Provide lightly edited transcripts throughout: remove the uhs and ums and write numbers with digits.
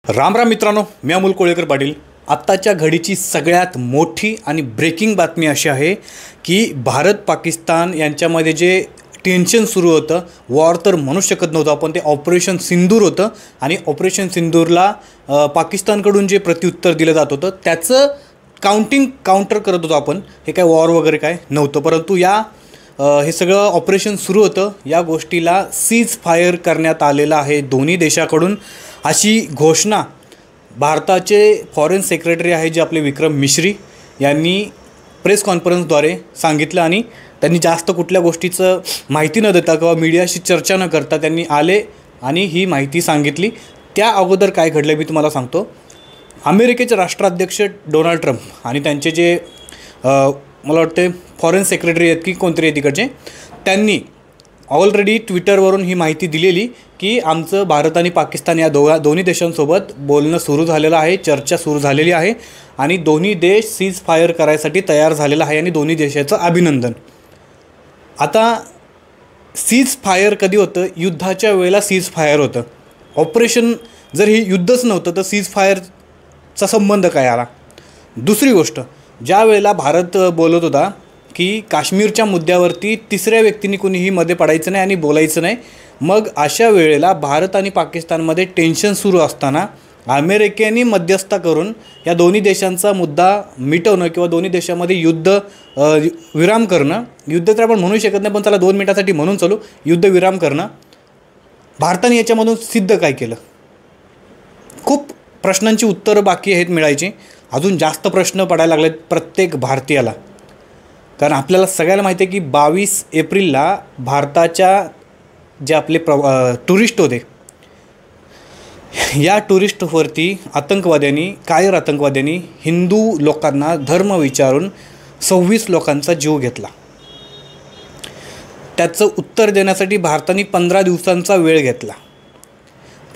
राम राम मित्रांनो, मी अमोल कोळेकर पाटील. आत्ताच्या घडीची सगळ्यात मोठी आणि ब्रेकिंग बातमी अशी आहे की भारत पाकिस्तान यांच्यामध्ये जे टेन्शन सुरू होतं, वॉर तर म्हणू शकत नव्हतं आपण, ते ऑपरेशन सिंदूर होतं. आणि ऑपरेशन सिंदूरला पाकिस्तानकडून जे प्रत्युत्तर दिलं जात होतं त्याचं काउंटर करत होतो आपण. हे काय वॉर वगैरे काय नव्हतं, परंतु हे सगळं ऑपरेशन सुरू होतं. या गोष्टीला सीज फायर करण्यात आलेलं आहे दोन्ही देशाकडून, अशी घोषणा भारताचे फॉरेन सेक्रेटरी आहे जे आपले विक्रम मिश्री यांनी प्रेस कॉन्फरन्सद्वारे सांगितलं. आणि त्यांनी जास्त कुठल्या गोष्टीचं माहिती न देता किंवा मीडियाशी चर्चा न करता त्यांनी आले आणि ही माहिती सांगितली. त्या अगोदर काय घडलं मी तुम्हाला सांगतो. अमेरिकेचे राष्ट्राध्यक्ष डोनाल्ड ट्रम्प आणि त्यांचे जे मला वाटते फॉरेन सेक्रेटरी आहेत की कोणतरी आहे तिकडचे, त्यांनी ऑलरेडी ट्विटरवरून ही माहिती दिलेली की आमचं भारत आणि पाकिस्तान या दोन्ही देशांसोबत बोलणं सुरू झालेलं आहे, चर्चा सुरू झालेली आहे आणि दोन्ही देश सीज फायर करायसाठी तयार झालेला आहे आणि दोन्ही देशाचं अभिनंदन. आता सीज फायर कधी होतं? युद्धाच्या वेळेला सीज फायर होतं. ऑपरेशन जर ही युद्धच नव्हतं तर सीज फायरचा संबंध काय आला? दुसरी गोष्ट, ज्या वेळेला भारत बोलत होता की काश्मीरच्या मुद्द्यावरती तिसऱ्या व्यक्तींनी कुणीही मध्ये पडायचं नाही आणि बोलायचं नाही, मग अशा वेळेला भारत आणि पाकिस्तानमध्ये टेन्शन सुरू असताना अमेरिकेने मध्यस्थता करून या दोन्ही देशांचा मुद्दा मिटवणं किंवा दोन्ही देशामध्ये विराम करणं, युद्ध तर आपण म्हणू शकत नाही पण त्याला 2 मिनिटासाठी म्हणून चालू, युद्धविराम करणं, भारताने याच्यामधून सिद्ध काय केलं? खूप प्रश्नांची उत्तरं बाकी आहेत मिळायची. अजून जास्त प्रश्न पडायला लागलेत प्रत्येक भारतीयाला, कारण आपल्याला सगळ्याला माहिती आहे की 22 एप्रिलला भारताच्या जे आपले टुरिस्ट होते, या टुरिस्टवरती कायर आतंकवाद्यांनी हिंदू लोकांना धर्म विचारून 26 लोकांचा जीव घेतला. त्याचं उत्तर देण्यासाठी भारताने 15 दिवसांचा वेळ घेतला.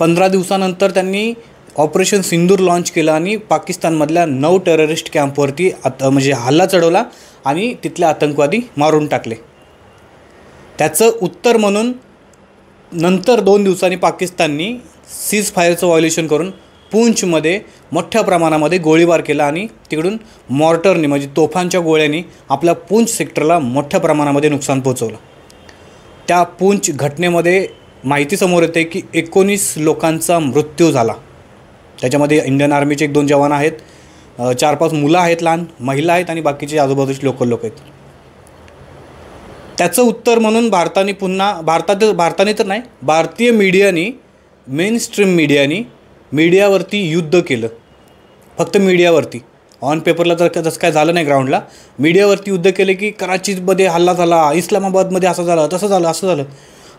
15 दिवसानंतर त्यांनी ऑपरेशन सिंदूर लॉन्च केलं आणि पाकिस्तानमधल्या 9 टेररिस्ट कॅम्पवरती हल्ला चढवला आणि तिथले आतंकवादी मारून टाकले. त्याचं उत्तर म्हणून नंतर 2 दिवसांनी पाकिस्ताननी सीज फायरचं व्हायोलेशन करून पूंछमध्ये मोठ्या प्रमाणामध्ये गोळीबार केला आणि तिकडून मॉर्टरने म्हणजे तोफांच्या गोळ्यांनी आपल्या पूंछ सेक्टरला मोठ्या प्रमाणामध्ये नुकसान पोहोचवलं. त्या पूंछ घटनेमध्ये माहिती समोर येते की 19 लोकांचा मृत्यू झाला. त्याच्यामध्ये इंडियन आर्मीचे 1-2 जवान आहेत, 4-5 मुलं आहेत, लहान महिला आहेत आणि बाकीचे आजूबाजूचे लोक आहेत. त्याचं उत्तर म्हणून भारताने तर नाही, भारतीय मीडियानी, मेन स्ट्रीम मीडियावरती युद्ध केलं. फक्त मीडियावरती, ऑन पेपरला तर तसं काय झालं नाही, ग्राउंडला मीडियावरती युद्ध केले की कराचीमध्ये हल्ला झाला, इस्लामाबादमध्ये असं झालं, तसं झालं.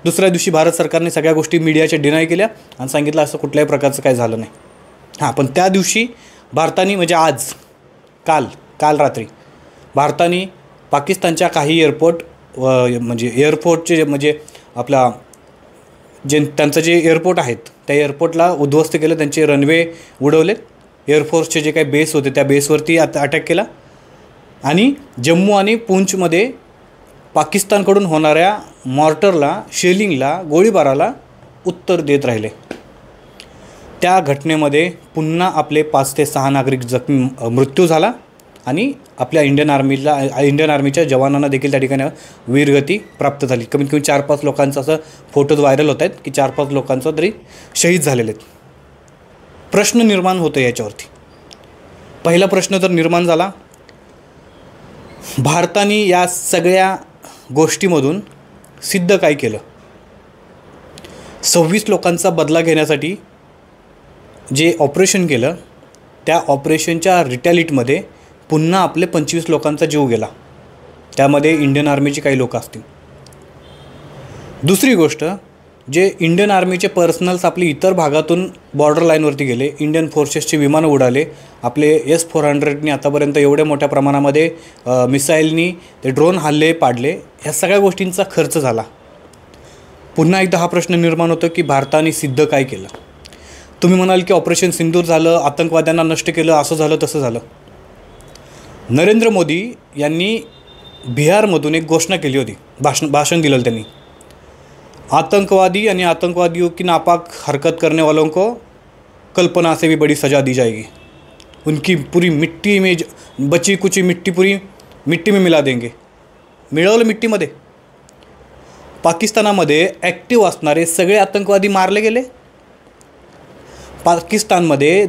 दुसऱ्या दिवशी भारत सरकारने सगळ्या गोष्टी मीडियाच्या डिनाय केल्या आणि सांगितलं असं कुठल्याही प्रकारचं काय झालं नाही. पण त्या दिवशी भारताने काल रात्री भारताने पाकिस्तानच्या काही एअरपोर्टचे आपला त्यांचं जे एअरपोर्ट आहेत त्या एअरपोर्टला उद्ध्वस्त केलं, त्यांचे रनवे उडवले, एअरफोर्सचे जे काही बेस होते त्या बेसवरती अटॅक केला आणि जम्मू आणि पूंछमध्ये पाकिस्तानकडून होणाऱ्या मॉर्टरला, शेलिंगला, गोळीबाराला उत्तर देत राहिले. त्या घटनेमध्ये पुन्हा आपले 5 ते 6 नागरिक मृत्यू झाला आणि आपल्या इंडियन आर्मीच्या जवानांना देखील त्या ठिकाणी वीरगती प्राप्त झाली. कमीत कमी 4-5 लोकांचं असं फोटोज व्हायरल होत आहेत की 4-5 लोकांचं तरी शहीद झालेले आहेत. प्रश्न निर्माण होतो याच्यावरती. पहिला प्रश्न तर निर्माण झाला, भारताने या सगळ्या गोष्टीमधून सिद्ध काय केलं? 26 लोकांचा बदला घेण्यासाठी जे ऑपरेशन केलं त्या ऑपरेशनच्या रिटॅलिटीमध्ये पुन्हा आपले 25 लोकांचा जीव गेला, त्यामध्ये इंडियन आर्मीचे काही लोक असतील. दुसरी गोष्ट, जे इंडियन आर्मीचे पर्सनल्स आपली इतर भागातून बॉर्डर लाईनवरती गेले, इंडियन फोर्सेसचे विमानं उडाले, आपले S-400नी आतापर्यंत एवढ्या मोठ्या प्रमाणामध्ये मिसाईलनी ते ड्रोन हल्ले पाडले, ह्या सगळ्या गोष्टींचा खर्च झाला. पुन्हा एकदा हा प्रश्न निर्माण होतो की भारताने सिद्ध काय केलं? तुम्ही म्हणाल की ऑपरेशन सिंदूर झालं, आतंकवाद्यांना नष्ट केलं, असं झालं तसं झालं. नरेंद्र मोदी यांनी बिहारमधून एक घोषणा केली होती, भाषण दिलं त्यांनी, आतंकवादी आणि आतंकवादियों की नापाक हरकत करने वालों को कल्पना से भी बड़ी सज़ा दी जाएगी, उनकी पूरी मिट्टी में बची कुची मिट्टी पूरी मिट्टी में मिला देंगे. मिळवलं मिट्टीमध्ये. पाकिस्तानामध्ये ॲक्टिव्ह असणारे सगळे आतंकवादी मारले गेले. पाकिस्तानमध्ये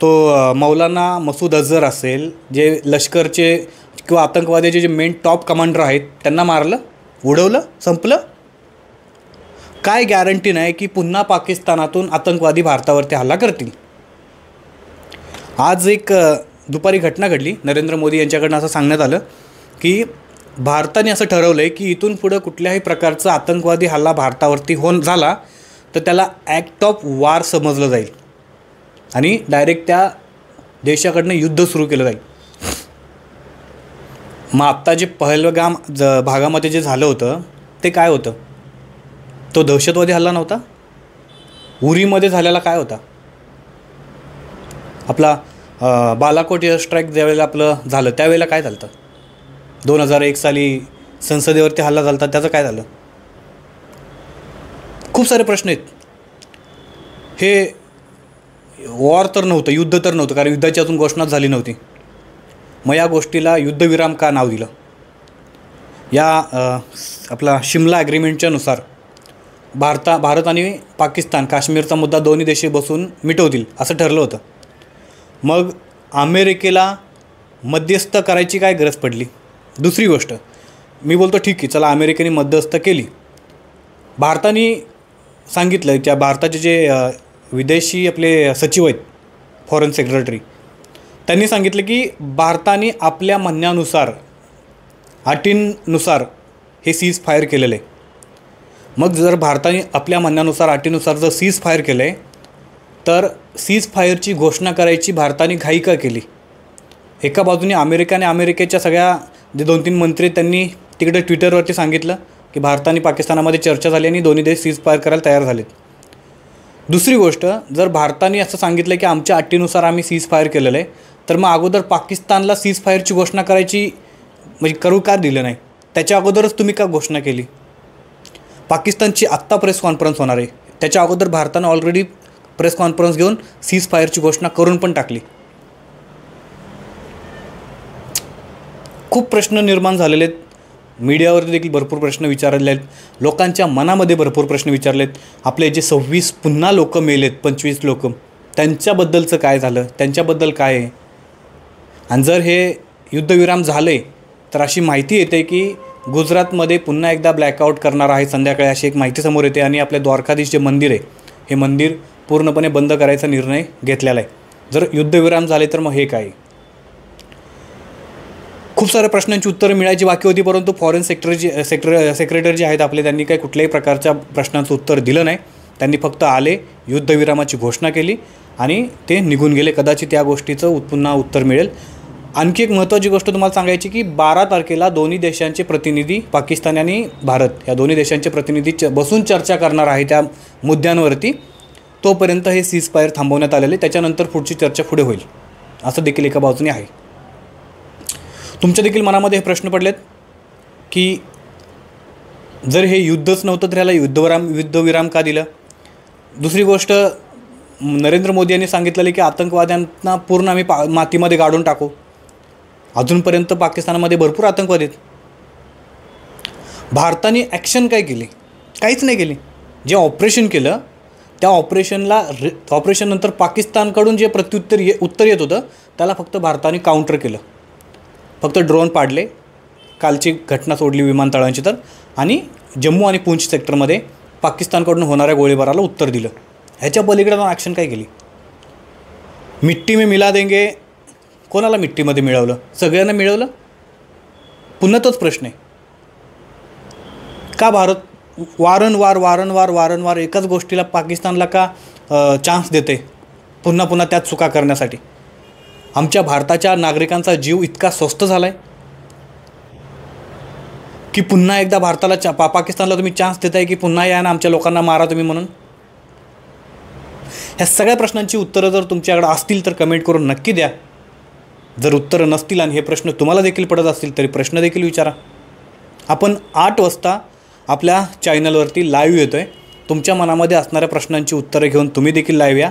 तो मौलाना मसूद अझहर असेल, जे लष्करचे किंवा आतंकवाद्याचे जे मेन टॉप कमांडर आहेत, त्यांना मारलं, उडवलं, संपलं. काय गॅरंटी नाही की पुन्हा पाकिस्तानातून आतंकवादी भारतावरती हल्ला करतील. आज एक दुपारी घटना घडली. नरेंद्र मोदी यांच्याकडनं असं सांगण्यात आलं की भारताने असं ठरवलं आहे की इथून पुढं कुठल्याही प्रकारचा आतंकवादी हल्ला भारतावरती झाला तर त्याला ॲक्ट ऑफ वार समजलं जाईल आणि डायरेक्ट त्या देशाकडनं युद्ध सुरू केलं जाईल. मग आत्ता जे पहलगाम भागामध्ये जे झालं होतं ते काय होतं? तो दहशतवादी हल्ला नव्हता. उरीमध्ये झालेला काय होता? आपला बालाकोट एअर स्ट्राईक ज्यावेळेला आपलं झालं त्यावेळेला काय झालं? 2001 साली संसदेवरती हल्ला झाला, त्याचं काय झालं? खूप सारे प्रश्न आहेत. हे वॉर तर नव्हतं, युद्ध तर नव्हतं, कारण युद्धाची अजून घोषणाच झाली नव्हती. मग या गोष्टीला युद्धविराम का नाव दिलं? या आपला शिमला ॲग्रीमेंटच्या नुसार भारत आणि पाकिस्तान काश्मीरचा मुद्दा दोन्ही देश बसून मिटवतील असं ठरलं होतं. मग अमेरिकेला मध्यस्थ करायची काय गरज पडली? दुसरी गोष्ट मी बोलतो ठीक आहे, चला अमेरिकेने मध्यस्थ केली. भारताने सांगितलं, त्या भारताचे जे विदेशी आपले सचिव आहेत, फॉरेन सेक्रेटरी, त्यांनी सांगितलं की भारताने आपल्या म्हणण्यानुसार अटींनुसार हे सीज फायर केलेलं आहे. मग जर भारताने आपल्या म्हणण्यानुसार अटीनुसार जर सीज फायर केलं आहे तर सीज फायरची घोषणा करायची भारताने घाई का केली? एका बाजूने अमेरिकेच्या सगळ्या जे 2-3 मंत्री त्यांनी तिकडे ट्विटरवरती सांगितलं की भारताने पाकिस्तानामध्ये चर्चा झाली आणि दोन्ही देश सीज फायर करायला तयार झालेत. दुसरी गोष्ट, जर भारताने असं सांगितलं की आमच्या अटीनुसार आम्ही सीज फायर केलेलं आहे, तर मग अगोदर पाकिस्तानला सीज फायरची घोषणा करायची म्हणजे करू का दिलं नाही? त्याच्या अगोदरच तुम्ही का घोषणा केली? पाकिस्तानची आत्ता प्रेस कॉन्फरन्स होणार आहे, त्याच्या अगोदर भारतानं ऑलरेडी प्रेस कॉन्फरन्स घेऊन सीज फायरची घोषणा करून पण टाकली. खूप प्रश्न निर्माण झालेले आहेत. मीडियावरती देखील भरपूर प्रश्न विचारले आहेत, लोकांच्या मनामध्ये भरपूर प्रश्न विचारले आहेत. आपले जे 26 पुन्हा लोक मेलेत, 25 लोक, त्यांच्याबद्दलचं काय झालं, त्यांच्याबद्दल काय आहे? आणि जर हे युद्धविराम झाले तर अशी माहिती येते की गुजरातमध्ये पुन्हा एकदा ब्लॅकआउट करणार आहे संध्याकाळी, अशी एक माहिती समोर येते. आणि आपल्या द्वारकाधीश जे मंदिर आहे, हे मंदिर पूर्णपणे बंद करायचा निर्णय घेतलेला आहे. जर युद्धविराम झाले तर मग हे काय? खूप साऱ्या प्रश्नांची उत्तरं मिळायची बाकी होती, परंतु फॉरेन सेक्रेटरी जे आहेत आपले, त्यांनी काही कुठल्याही प्रकारच्या प्रश्नांचं उत्तर दिलं नाही. त्यांनी फक्त आले, युद्धविरामाची घोषणा केली आणि ते निघून गेले. कदाचित त्या गोष्टीचं पुन्हा उत्तर मिळेल. आणखी एक महत्त्वाची गोष्ट तुम्हाला सांगायची की 12 तारखेला दोन्ही देशांचे प्रतिनिधी, पाकिस्तान आणि भारत, या दोन्ही देशांचे प्रतिनिधी बसून चर्चा करणार आहे त्या मुद्द्यांवरती. तोपर्यंत हे सीज फायर थांबवण्यात आलेले, त्याच्यानंतर पुढची चर्चा पुढे होईल असं देखील एका बाजूने आहे. तुमच्या देखील मनामध्ये हे प्रश्न पडलेत की जर हे युद्धच नव्हतं तर ह्याला युद्धविराम का दिलं? दुसरी गोष्ट, नरेंद्र मोदी यांनी सांगितलेलं की आतंकवाद्यांना पूर्ण आम्ही मातीमध्ये गाडून टाकू. अजूनपर्यंत पाकिस्तानामध्ये भरपूर आतंकवादी आहेत. भारताने ॲक्शन काय केली? काहीच नाही केली. जे ऑपरेशन केलं त्या ऑपरेशननंतर पाकिस्तानकडून जे उत्तर येत होतं त्याला फक्त भारताने काउंटर केलं. फक्त ड्रोन पाडले, कालची घटना सोडली विमानतळांची तर, आणि जम्मू आणि पूंछ सेक्टरमध्ये पाकिस्तानकडून होणाऱ्या गोळीबाराला उत्तर दिलं. ह्याच्या पलीकडे जाऊन ॲक्शन काय केली? मिट्टी में मिला देंगे, कोणाला मिट्टीमध्ये मिळवलं? सगळ्यांना मिळवलं. पुन्हा तोच प्रश्न आहे, का भारत वारंवार एकाच गोष्टीला पाकिस्तानला का चान्स देते पुन्हा पुन्हा त्याच चुका करण्यासाठी? आमच्या भारताच्या नागरिकांचा जीव इतका स्वस्त झाला आहे की पुन्हा एकदा भारताला पाकिस्तानला तुम्ही चान्स देताय की पुन्हा या ना आमच्या लोकांना मारा तुम्ही म्हणून? ह्या सगळ्या प्रश्नांची उत्तरं जर तुमच्याकडे असतील तर कमेंट करून नक्की द्या. जर उत्तरं नसतील आणि हे प्रश्न तुम्हाला देखील पडत असतील तरी प्रश्न देखील विचारा. आपण 8 वाजता आपल्या चॅनलवरती लाईव्ह येतो आहे. तुमच्या मनामध्ये असणाऱ्या प्रश्नांची उत्तरं घेऊन तुम्ही देखील लाईव्ह या.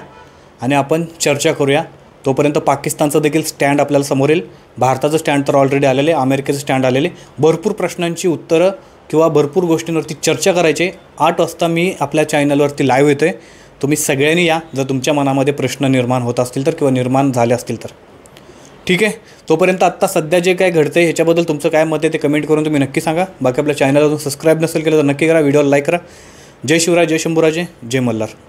आणि आपण चर्चा करूया. तोपर्यंत पाकिस्तानचं देखील स्टँड आपल्याला समोर येईल. भारताचं स्टँड तर ऑलरेडी आलेले, अमेरिकेचं स्टँड आलेले. भरपूर प्रश्नांची उत्तरं किंवा भरपूर गोष्टींवरती चर्चा करायची. 8 वाजता मी आपल्या चॅनलवरती लाईव्ह येतो आहे. तुम्ही सगळ्यांनी या, जर तुमच्या मनामध्ये प्रश्न निर्माण होत असतील तर किंवा निर्माण झाले असतील तर. ठीक आहे. तोपर्यंत आत्ता सध्या जे काय घडतं आहे ह्याच्याबद्दल तुमचं काय मत आहे ते कमेंट करून तुम्ही नक्की सांगा. बाकी आपल्या चॅनलला सबस्क्राईब नसेल केलं तर नक्की करा, व्हिडिओला लाईक करा. जय शिवराय, जय शंभूराजे, जय मल्हार.